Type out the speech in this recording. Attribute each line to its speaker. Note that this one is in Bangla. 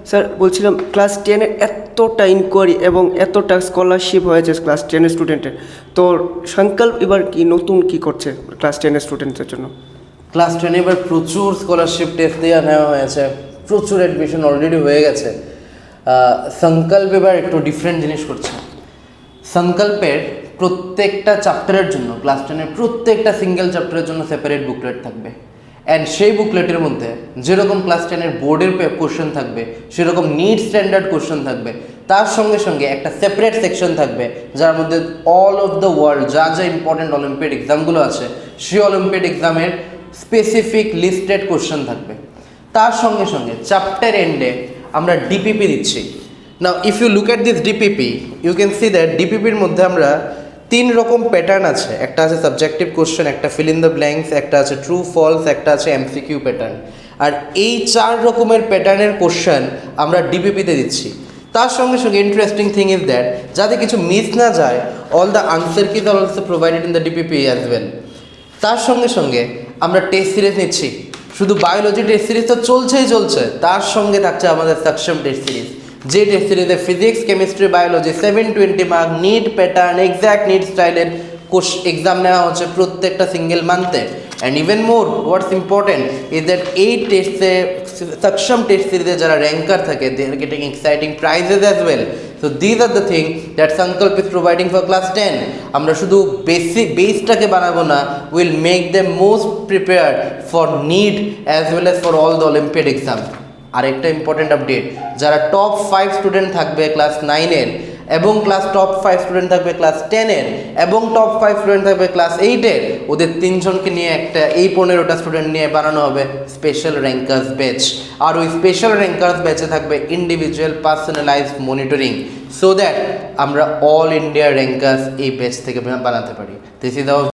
Speaker 1: স্যার বলছিলাম ক্লাস 10-এর এতটা ইনকোয়ারি এবং এতটা স্কলারশিপ হয়েছে ক্লাস 10-এর স্টুডেন্টের, তো সংকল্প এবার কি নতুন কি করছে ক্লাস 10-এর স্টুডেন্টদের জন্য?
Speaker 2: ক্লাস 10 এবার প্রচুর স্কলারশিপ টেস্ট দেওয়া নেওয়া হয়েছে, প্রচুর অ্যাডমিশন অলরেডি হয়ে গেছে। সংকল্প এবার একটু ডিফারেন্ট জিনিস করছে। সংকল্পের প্রত্যেকটা চ্যাপ্টারের জন্য, ক্লাস 10-এর প্রত্যেকটা সিঙ্গেল চ্যাপ্টারের জন্য সেপারেট বুকলেট থাকবে। অ্যান্ড সেই বুকলেটের মধ্যে যেরকম ক্লাস 10-এর বোর্ডের কোশ্চেন থাকবে, সেরকম নিট স্ট্যান্ডার্ড কোশ্চেন থাকবে। তার সঙ্গে সঙ্গে একটা সেপারেট সেকশন থাকবে যার মধ্যে অল অফ দ্য ওয়ার্ল্ড যা যা ইম্পর্টেন্ট অলিম্পিয়াড এক্সামগুলো আছে সেই অলিম্পিয়াড এক্সামের স্পেসিফিক লিস্টেড কোশ্চেন থাকবে। তার সঙ্গে সঙ্গে চ্যাপ্টার এন্ডে আমরা ডিপিপি দিচ্ছি। Now if you look at this DPP, you can see that ডিপিপির মধ্যে আমরা 3 রকম প্যাটার্ন আছে। একটা আছে সাবজেক্টিভ কোশ্চেন, একটা ফিল ইন দ্য ব্ল্যাঙ্কস, একটা আছে ট্রু ফলস, একটা আছে এমসিকিউ প্যাটার্ন। আর এই 4 রকমের প্যাটার্নের কোশ্চেন আমরা ডিপিপিতে দিচ্ছি। তার সঙ্গে সঙ্গে ইন্টারেস্টিং থিং ইজ দ্যাট যাতে কিছু মিস না যায়, all the answer keys are also provided in the DPP as well. তার সঙ্গে সঙ্গে আমরা টেস্ট সিরিজ নিচ্ছি। শুধু বায়োলজি টেস্ট সিরিজ তো চলছে, তার সঙ্গে থাকছে আমাদের সাকশন টেস্ট সিরিজ, যে টেস্ট সিরিজে physics, chemistry, biology 720 mark NEET pattern exact NEET স্টাইলের এক্সাম নেওয়া হচ্ছে প্রত্যেকটা সিঙ্গেল মান্থে। And even more what's important is that এই টেস্টে সাকশম টেস্ট সিরিজে যারা র্যাঙ্কার থাকে they are getting exciting prizes as well. So these are the thing that Sankalp is providing for class 10। আমরা শুধু বেসটাকে বানাবো না, will make them most prepared for NEET as well as for all the olympiad exam. আরেকটা ইম্পর্টেন্ট আপডেট, যারা টপ 5 স্টুডেন্ট থাকবে ক্লাস 9-এর এবং টপ 5 স্টুডেন্ট থাকবে ক্লাস 10-এর এবং টপ 5 স্টুডেন্ট থাকবে ক্লাস 8-এর, ওদের 3 জনকে নিয়ে একটা 15টা স্টুডেন্ট নিয়ে বানানো হবে স্পেশাল র্যাঙ্কার্স ব্যাচ। আর ওই স্পেশাল র্যাঙ্কার্স ব্যাচে থাকবে individual personalised monitoring, so that আমরা অল ইন্ডিয়া র্যাঙ্কার্স এই ব্যাচ থেকে বানাতে পারি। This is our